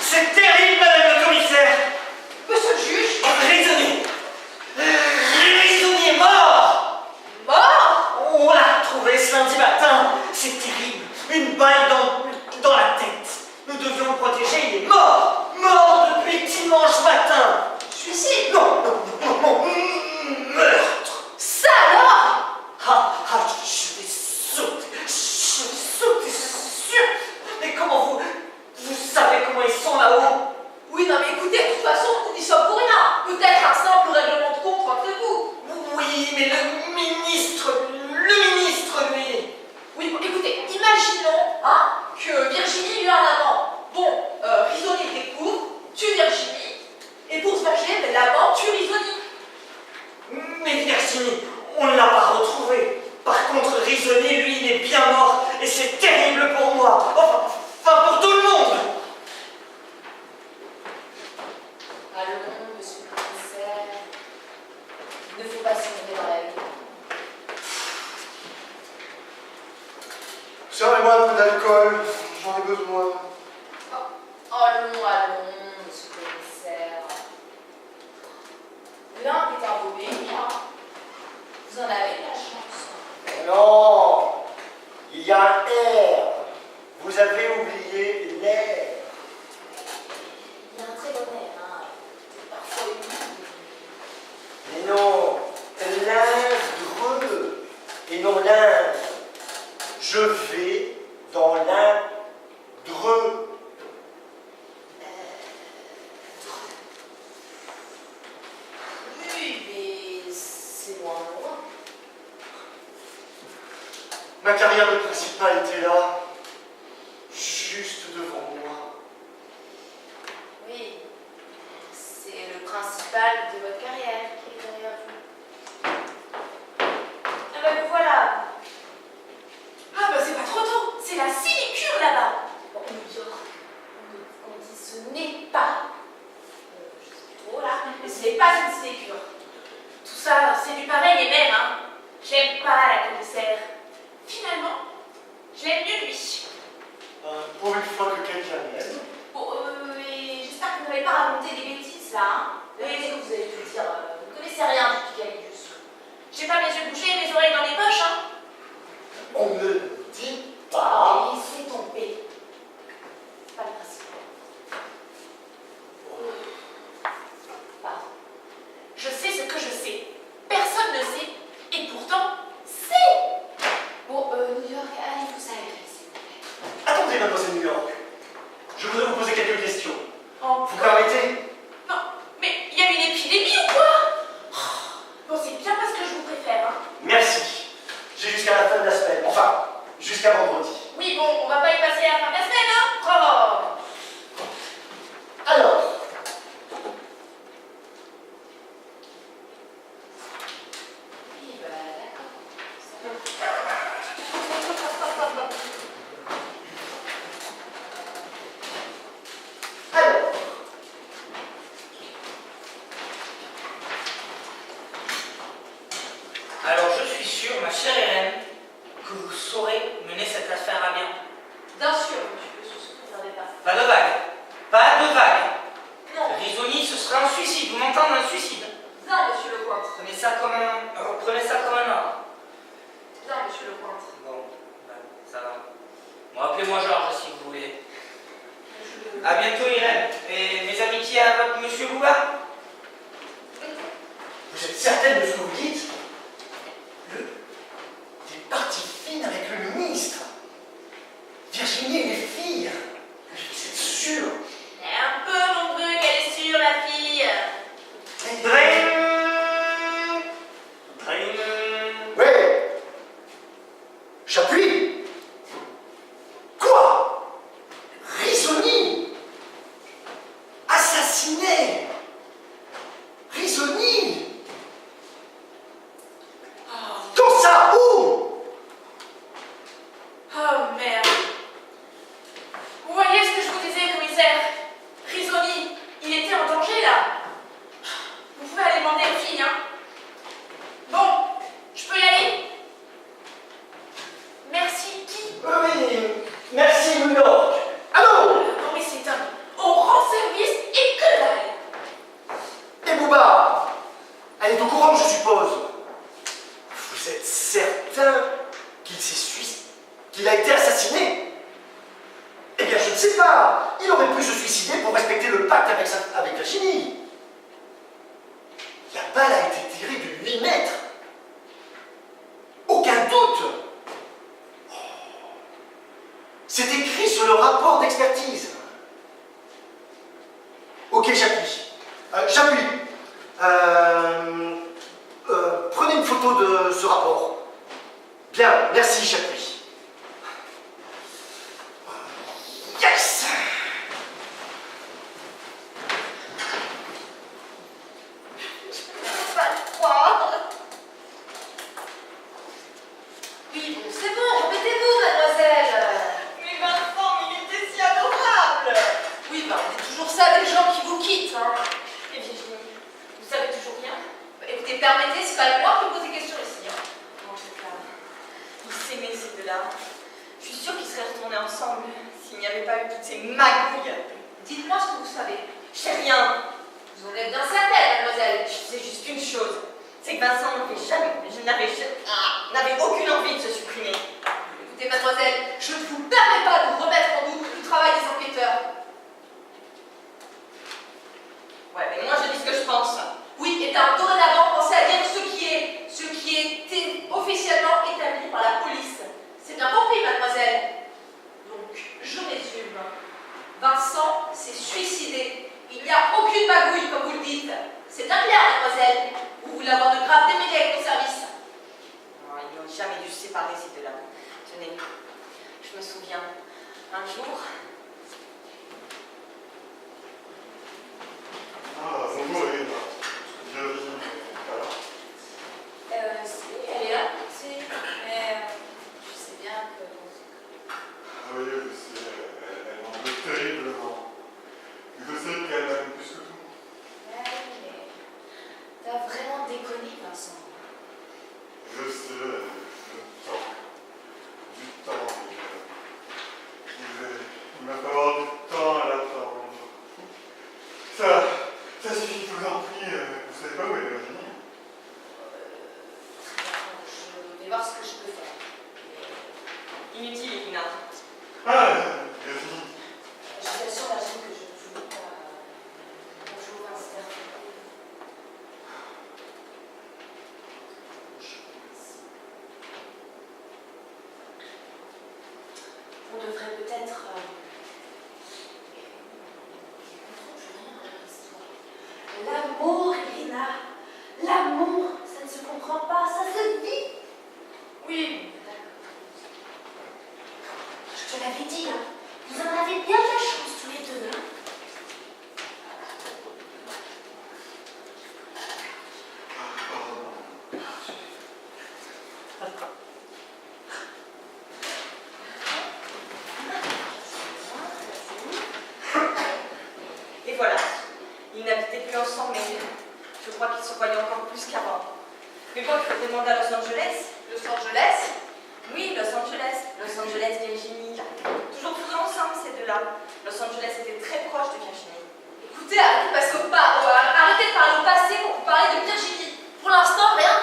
C'est terrible, madame le commissaire. Monsieur le juge. Raisonnier. Raisonnier mort. Mort? On l'a retrouvé ce lundi matin. C'est terrible. Une balle dans la tête. Nous devions le protéger. Il est mort. Mort depuis dimanche matin. Suicide? Non, non, non, non. Meurtre. Ça alors? Je vais sauter. Je vais sauter sûr. Mais comment vous savez comment ils sont là-haut? Oui, non, mais écoutez, de toute façon, nous n'y sommes pour rien. Peut-être un simple règlement de compte entre vous. Oui, mais le ministre, lui. Oui, bon, écoutez, imaginons hein, que Virginie eut un amant. Bon, Risoni le découvre, tue Virginie, et pour se venger, ben, l'amant tue Risoni. Mais Virginie, on ne l'a pas retrouvé. Par contre, Risoni, lui, il est bien mort, et c'est terrible pour moi. Enfin pour tout le monde. Allons, monsieur le commissaire. Il ne faut pas sombrer dans la vie. Servez-moi un peu d'alcool, j'en ai besoin. Allons, monsieur le commissaire. L'un est un beau pays, hein. Vous en avez de la chance. Non, il y a un R. Vous avez oublié l'air. Il y a un très bon air, hein. Parfois humide. Mais non, l'indreux et non l'indre. Je vais dans l'indreux. Oui, mais c'est loin. Ma carrière de principal était là, juste devant moi. Oui, c'est le principal de votre carrière qui est derrière vous. Ah ben voilà. Ah, bah c'est pas trop tôt, c'est la sinécure là-bas. Bon, New York, on dit ce n'est pas. Je sais plus trop là, mais ce n'est pas une sinécure. Tout ça, c'est du pareil et même, hein. J'aime pas la commissaire. Finalement, je l'aime mieux lui. Pour une fois que quelqu'un m'aime. Bon, et j'espère que vous n'avez pas raconté des bêtises là, hein. Qu'est-ce que vous allez tout dire? Vous ne connaissez rien du Picalidus. J'ai pas mes yeux bouchés et mes oreilles dans les poches, hein. On ne dit pas. Laissez tomber. C'est pas le principal. Pardon. Je sais ce que je sais. Personne ne sait. Et pourtant, c'est. Bon, New York, allez vous aérer, s'il vous plaît. Attendez, mademoiselle New York. Je voudrais vous poser quelques questions. Oh, Vous permettez? non, mais il y a une épidémie ou quoi? Bon, c'est bien parce que je vous préfère, hein. Merci. J'ai jusqu'à la fin de la semaine. Enfin, jusqu'à vendredi. Oui, bon, on va pas y passer à la fin de la semaine, hein. Oh. Alors. Oui, bah d'accord. Alors. Alors je suis sûr, ma chère Hélène, que vous saurez mener cette affaire à bien. Bien sûr, monsieur, je ne préférerais pas. Pas de vague. Pas de vague. Non, Risoni, ce sera un suicide. Vous m'entendez, un suicide. bien, monsieur le comte. Prenez ça comme un ordre. Bien, monsieur le comte. Bon, ça va. Bon, appelez-moi Georges si vous voulez. À bientôt Irène. Et mes amitiés à votre monsieur Bouvard. Vous êtes certaine de ce que vous dites? Des parties fines avec le ministre. Virginie et les filles. Vous êtes sûr? Un peu, mon Dieu, qu'elle est sûre, la fille. Dring. Dring. New York. Allô? Non mais c'est dingue. On rend service et que dalle. Et Bouba? Elle est au courant, je suppose. Vous êtes certain qu'il s'est suicidé, qu'il a été assassiné? Eh bien, je ne sais pas. Il aurait pu se suicider pour respecter le pacte avec Virginie. La balle a été tirée de 8 mètres. Aucun doute. Oh. C'est écrit sur le rapport d'expertise. Ok, j'appuie. J'appuie. Prenez une photo de ce rapport. Bien, merci, j'appuie. Yes! Je peux pas le croire. Oui, bon, c'est bon, répétez-vous, mademoiselle. Mais Vincent, il était si adorable. Oui, ben, on dit toujours ça des gens qui vous quittent, hein. Et Virginie, vous savez toujours rien? Bah, écoutez, permettez, c'est pas moi qui pose des questions ici, hein. En tout cas, ils s'aimaient ces deux-là. Je suis sûre qu'ils seraient retournés ensemble s'il n'y avait pas eu toutes ces magouilles. Dites-moi ce que vous savez. Je sais rien. Vous en êtes bien certaine, mademoiselle. Je sais juste une chose, c'est que Vincent n'avait aucune envie de se supprimer. Écoutez, mademoiselle, je ne vous permets pas de remettre en doute le travail des enquêteurs. Ouais, mais moi je dis ce que je pense. Oui, et dorénavant, pensez à dire ce qui est officiellement établi par la police. C'est bien compris, mademoiselle. Donc, je résume. Vincent s'est suicidé. Il n'y a aucune magouille, comme vous le dites. C'est bien clair, mademoiselle. Vous voulez avoir de graves démêlés avec nos services. Non, ils n'ont jamais dû se séparer ces deux-là. Tenez, je me souviens, un jour... Ah, bonjour Elena. Virginie, alors. Si, elle est là. Si, mais je sais bien que... Ah oui, je sais, elle m'en veut terriblement. Je sais qu'elle m'aime plus que tout. Ouais, mais t'as vraiment déconné, Vincent. Je sais, du temps. Il va falloir du temps à l'attendre. Ça suffit, je vous en prie. Vous savez pas où est Virginie? Je vais voir ce que je peux faire. Inutile, Elina. Ah, Virginie. Je vous assure, Virginie, que je ne voulais pas... Bonjour, Inster. On devrait peut-être... L'amour, Elena, l'amour, ça ne se comprend pas, ça se vit. Oui, d'accord. Je te l'avais dit, hein. Vous en avez bien de la chance tous les deux, hein. Et voilà, ils n'habitaient plus ensemble, mais je crois qu'ils se voyaient encore plus qu'avant. Mais bon, il faut demander à Los Angeles. Los Angeles? Oui, Los Angeles. Los Angeles, Virginie. Toujours plus ensemble, ces deux-là. Los Angeles était très proche de Virginie. Écoutez, arrêtez de passer arrêtez de parler au passé pour vous parler de Virginie. Pour l'instant, rien